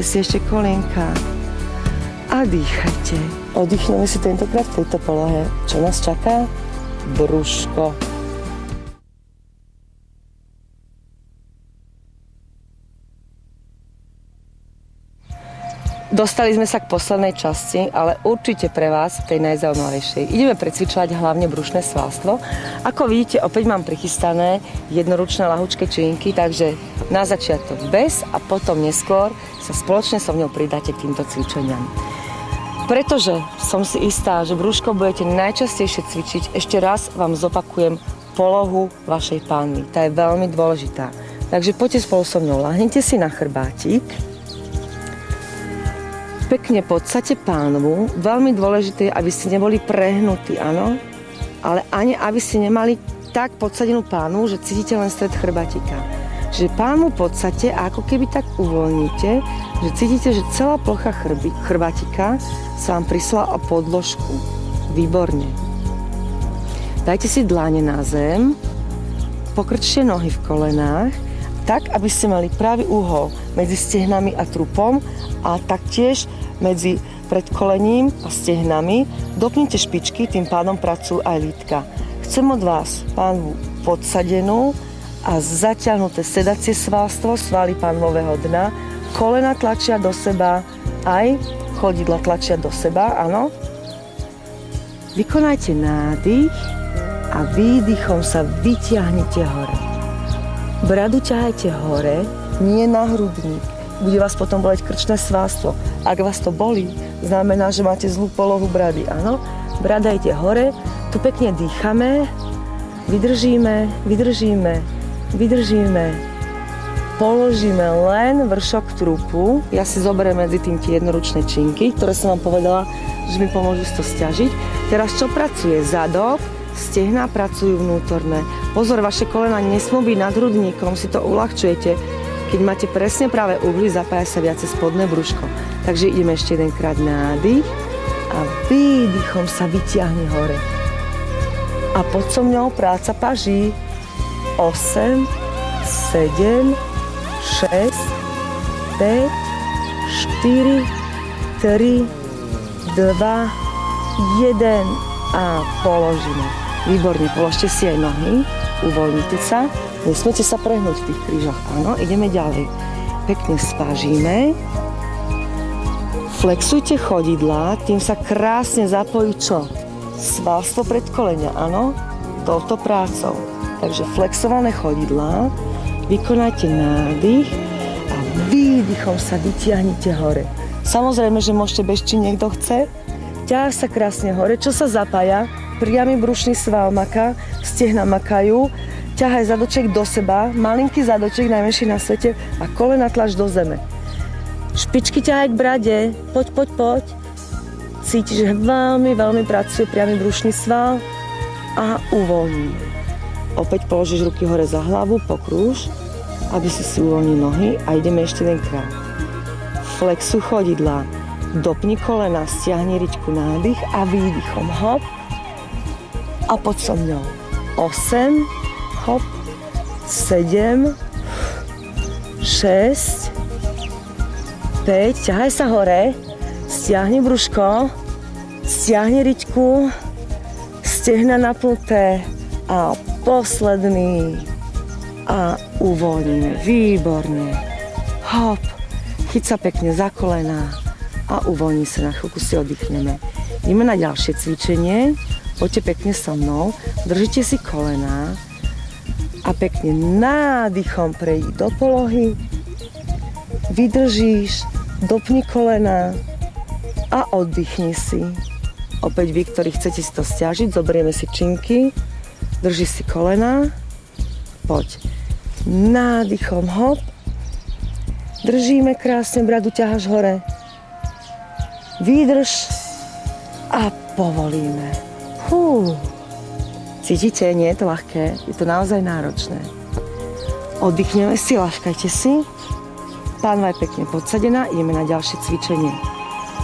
Si ešte kolienka a dýchajte. Oddychneme si tentokrát v tejto polohe. Čo nás čaká? Brúško. Dostali sme sa k poslednej časti, ale určite pre vás tej najzaujímavejšej. Ideme precvičovať hlavne brušné svalstvo. Ako vidíte, opäť mám prichystané jednoručné ľahučké činky, takže na začiatok bez a potom neskôr sa spoločne so mnou pridáte k týmto cvičeniam. Pretože som si istá, že brúško budete najčastejšie cvičiť, ešte raz vám zopakujem polohu vašej pánvy. Tá je veľmi dôležitá. Takže poďte spolu so mnou, lahnite si na chrbátik. Pekne podsate pánvu. Veľmi dôležité je, aby ste neboli prehnutí, áno? Ale ani aby ste nemali tak podsadenú pánvu, že cítite len stred chrbátika. Že pánvu podsate a ako keby tak uvoľníte, že cítite, že celá plocha chrbátika sa vám prisla o podložku. Výborne. Dajte si dlane na zem, pokrčte nohy v kolenách, tak, aby ste mali pravý úhol medzi stehnami a trupom a taktiež medzi predkolením a stehnami. Dopnite špičky, tým pádom pracujú aj lítka. Chcem od vás pánvu podsadenú a zaťahnuté sedacie svalstvo, svaly pánvového dna, kolena tlačia do seba, aj chodidla tlačia do seba, áno. Vykonajte nádych a výdychom sa vytiahnite hore. Bradu ťahajte hore, nie na hrudník. Bude vás potom boleť krčné svalstvo. Ak vás to bolí, znamená, že máte zlú polohu brady, áno? Brada ide hore, tu pekne dýchame, vydržíme, položíme len vršok trupu. Ja si zoberiem medzi tým tie jednoručné činky, ktoré som vám povedala, že mi pomôžu to stiažiť. Teraz čo pracuje? Zadok, stehná pracujú vnútorné. Pozor, vaše kolena nesmú byť nad hrudníkom, si to uľahčujete. Keď máte presne práve uhly, zapája sa viacej spodné brúško. Takže ideme ešte jedenkrát nádych a výdychom sa vytiahne hore. A pod so mňou práca paží. 8, 7, 6, 5, 4, 3, 2, 1 a položíme. Výborne, položte si aj nohy, uvoľnite sa, nesmiete sa prehnúť v tých krížoch. Áno, ideme ďalej. Pekne spážíme. Flexujte chodidlá, tým sa krásne zapojí čo? Svalstvo predkolenia, áno, touto prácou. Takže flexované chodidlá, vykonajte nádych a výdychom sa vytiahnite hore. Samozrejme, že môžete bežť, či niekto chce. Ťahá sa krásne hore, čo sa zapája? Priamy brušný sval maká, stehna makajú, ťahaj zadoček do seba, malinký zadoček, najmenší na svete a kolena tlač do zeme. Špičky ťahaj k brade, poď. Cítiš, že veľmi pracuje priamy brušný sval a uvoľní. Opäť položíš ruky hore za hlavu, pokrúž, aby si uvoľnil nohy a ideme ešte jedenkrát. Flexuj chodidlá, dopni kolena, stiahni riťku, nádych a výdychom, hop. A poď so mňou. 8, hop, 7, 6, 5, ťahaj sa hore, stiahni brúško, stiahni riťku, stehna napnuté a posledný a uvoľníme. Výborne. Hop, chyť sa pekne za kolena a uvoľni sa, na chvíľku si oddychneme. Ideme na ďalšie cvičenie. Poďte pekne so mnou, držite si kolená a pekne nádychom prejdi do polohy, vydržíš, dopni kolená a oddychni si. Opäť vy, ktorí chcete si to stiažiť, zoberieme si činky, drží si kolená, poď. Nádychom, hop, držíme krásne, bradu ťaháš hore, vydrž a povolíme. Cítite, nie je to ľahké, je to naozaj náročné. Oddychneme si, ľahkajte si. Pánva je pekne podsadená, ideme na ďalšie cvičenie.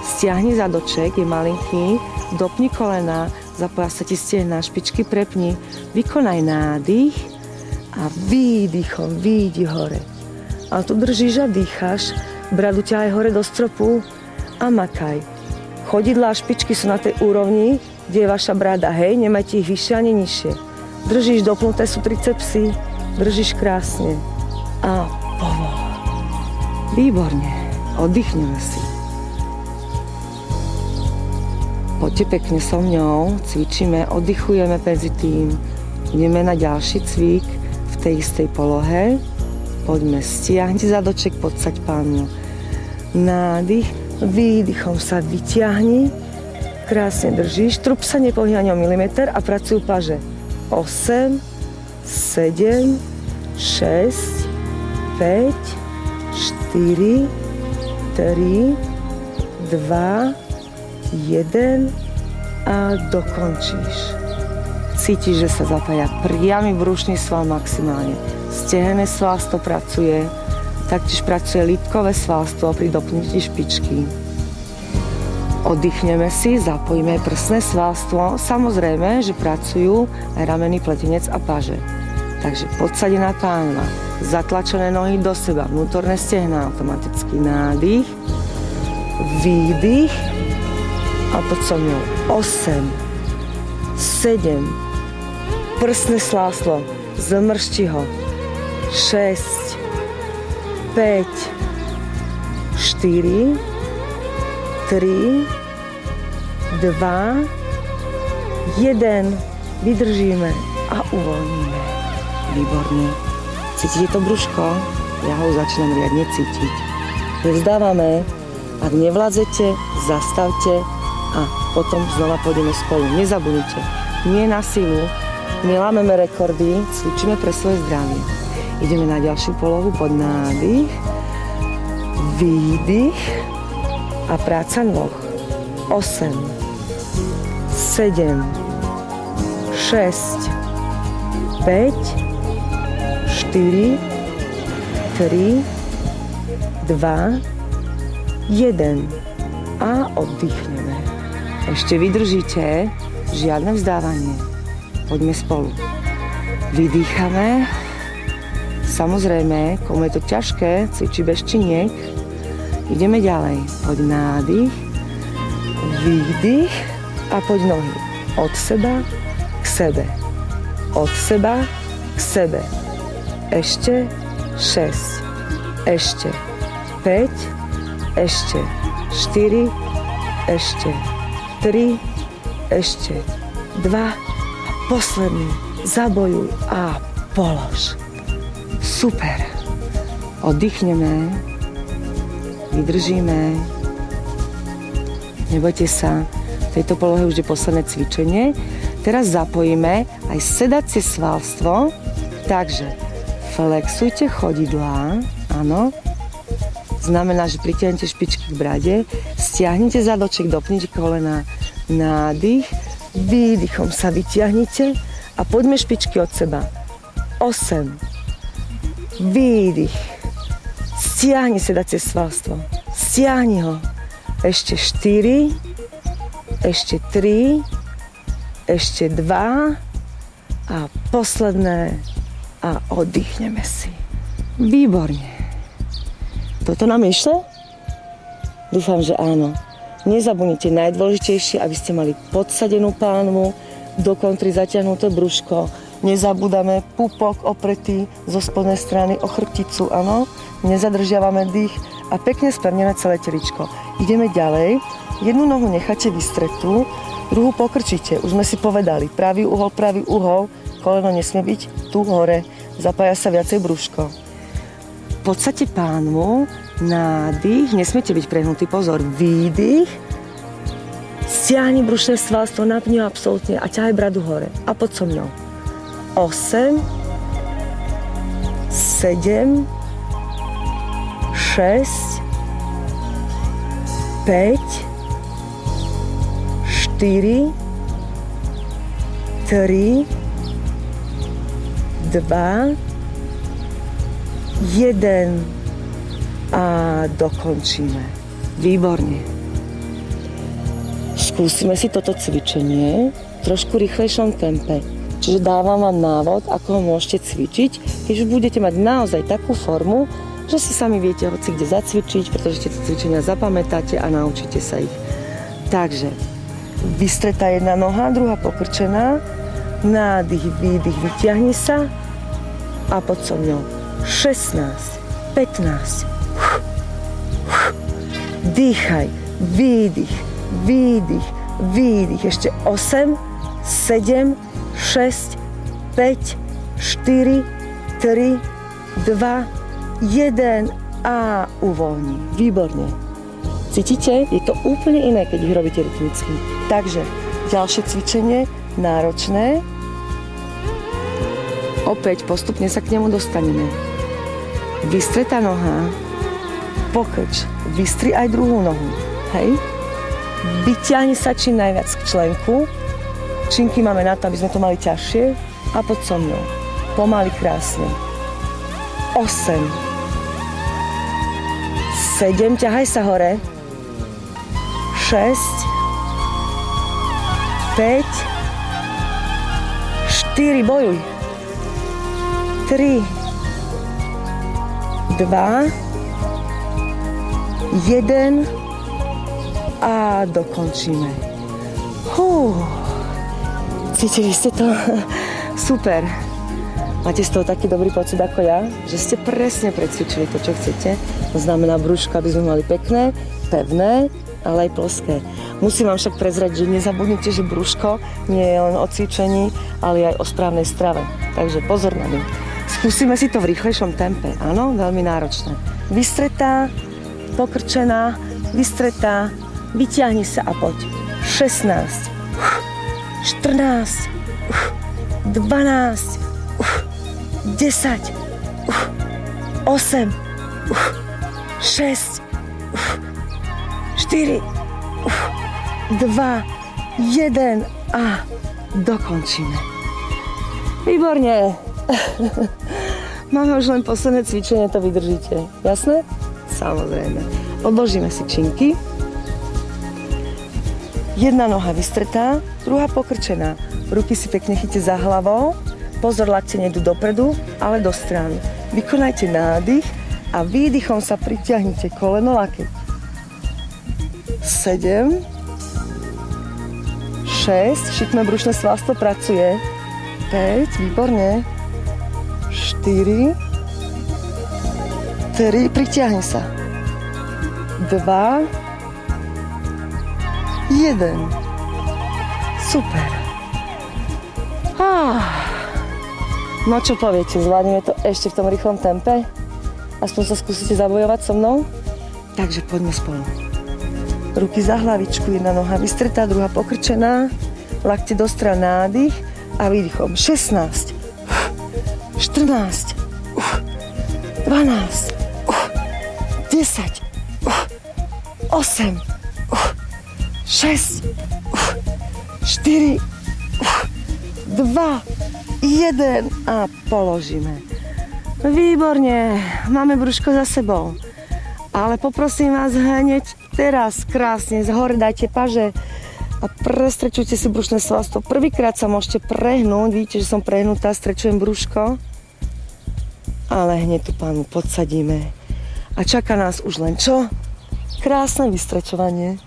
Stiahni zadoček, je malinký, dopni kolena, zapoja sa ti stehná, špičky prepni, vykonaj nádych a výdychom výjdi hore. Ale tu držíš a dýcháš, bradu ťahaj hore do stropu a makaj. Chodidlá a špičky sú na tej úrovni, kde je vaša brada, hej, nemajte ich vyššie ani nižšie. Držíš, dopnuté sú tricepsy, držíš krásne a povol. Výborne, oddychneme si. Poďte pekne so mňou, cvičíme, oddychujeme medzi tým. Ideme na ďalší cvik v tej istej polohe. Poďme, stiahnite zadoček, podsaď pánu. Nádych, výdychom sa vyťahni. Krásne držíš, trup sa nepohne ani o milimeter a pracujú paže. 8, 7, 6, 5, 4, 3, 2, 1 a dokončíš. Cítiš, že sa zapája priamy brušný sval maximálne. Stehenné svalstvo pracuje, taktiež pracuje lítkové svalstvo pri dopnutí špičky. Oddychneme si, zapojíme prsné svalstvo. Samozrejme, že pracujú aj ramenný pletenec a paže. Takže podsadená pánva, zatlačené nohy do seba, vnútorné stehná automaticky. Nádych, výdych a pod so mňou 8, 7, prsné svalstvo, zmršti ho, 6, 5, 4, 3, 2, 1, vydržíme a uvoľníme. Výborne. Cítite to brúško? Ja ho začínam riadne cítiť. Nevzdávame. Ak nevládzete, zastavte a potom znova pôjdeme spolu. Nezabudnite. Nie na silu, nelámeme rekordy, cvičíme pre svoje zdravie. Ideme na ďalšiu polohu pod nádych, výdych a práca nôh. 8, 7, 6, 5, 4, 3, 2, 1 a oddychneme. Ešte vydržíte, žiadne vzdávanie. Poďme spolu. Vydýchame. Samozrejme, komu je to ťažké, cvičí bez činiek. Ideme ďalej. Poď nádych, výdych a poď nohy. Od seba k sebe. Od seba k sebe. Ešte 6. Ešte 5. Ešte 4. Ešte 3. Ešte 2. A posledný. Zabojuj a polož. Super. Oddychneme. Vydržíme. Nebojte sa. V tejto polohe už je posledné cvičenie. Teraz zapojíme aj sedacie svalstvo. Takže flexujte chodidlá. Áno. Znamená, že pritiahnete špičky k brade. Stiahnite zadoček, dopnite kolena. Nádych. Výdychom sa vytiahnite. A poďme špičky od seba. 8. Výdych. Stiahni sedacie svalstvo. Stiahni ho. Ešte 4. Ešte 3. Ešte 2. A posledné. A oddychneme si. Výborne. Toto nám išlo? Dúfam, že áno. Nezabudnite najdôležitejšie, aby ste mali podsadenú pánvu, do kontry zatiahnuté brúško. Nezabúdame pupok opretý zo spodnej strany o chrbticu, áno. Nezadržiavame dých a pekne spevnené celé teličko. Ideme ďalej. Jednu nohu necháte vystretú, druhú pokrčíte. Už sme si povedali, pravý uhol, koleno nesmie byť tu hore. Zapája sa viacej brúško. Podsaďte pánvu, nádych, nesmiete byť prehnutý, pozor, výdych, stiahni brušné svalstvo, napni ho absolútne a ťahaj bradu hore. A poď so mňou. 8, 7, 6, 5, 4, 3, 2, 1 a dokončíme. Výborne. Skúsime si toto cvičenie v trošku rýchlejšom tempe. Čiže dávam vám návod, ako ho môžete cvičiť. Keď už budete mať naozaj takú formu, že si sami viete hoci kde zacvičiť, pretože tieto cvičenia zapamätáte a naučíte sa ich. Takže vystretá jedna noha, druhá pokrčená, nádych, výdych, vyťahni sa a poď so mňou. 16, 15, dýchaj, výdych, výdych, výdych, ešte 8, 7, 6, 5, 4, 3, 2, 1 a uvoľni. Výborne. Cítite? Je to úplne iné, keď ich robíte rytmicky. Takže ďalšie cvičenie, náročné. Opäť postupne sa k nemu dostaneme. Vystretá noha, pokrč, vystri aj druhú nohu. Hej? Vyťahni sa čím najviac k členku. Činky máme na to, aby sme to mali ťažšie. A poď so mnou. Pomaly, krásne. 8. 7. Ťahaj sa hore. 6. 5. 4. Bojuj. 3. 2. 1. A dokončíme. Cítili ste to? Super. Máte z toho taký dobrý pocit ako ja, že ste presne precvičili to, čo chcete. To znamená brúško, aby sme mali pekné, pevné, ale aj ploské. Musím vám však prezrať, že nezabudnite, že brúško nie je len o cvičení, ale aj o správnej strave. Takže pozor na ňu. Skúsime si to v rýchlejšom tempe. Áno, veľmi náročné. Vystretá, pokrčená, vystretá, vyťahni sa a poď. 16, 14, 12, 10, 8, 6, 4, 2, 1 a dokončíme. Výborne. Máme už len posledné cvičenie, to vydržíte. Jasné? Samozrejme. Odložíme si činky. Jedna noha vystretá, druhá pokrčená. Ruky si pekne chyťte za hlavou. Pozor, lakte nejdu dopredu, ale do strany. Vykonajte nádych a výdychom sa pritiahnite koleno, lakeť. 7, 6, šikmé brušné svalstvo pracuje. 5, výborne. 4, 3, pritiahni sa. 2, 1. Super. No čo poviete, zvládneme to ešte v tom rýchlom tempe? Aspoň sa skúsite zabojovať so mnou? Takže poďme spolu. Ruky za hlavičku, jedna noha vystretá, druhá pokrčená. Lakte do strán, nádych a výdychom. 16, 14, 12, 10, 8, 6, 4, 2, 1 a položíme. Výborne, máme brúško za sebou. Ale poprosím vás hneď teraz krásne z hore dajte paže a prestrečujte si brušné svalstvo. Prvýkrát sa môžete prehnúť, vidíte, že som prehnutá, strečujem brúško. Ale hneď tú pánu podsadíme. A čaká nás už len čo? Krásne vystrečovanie.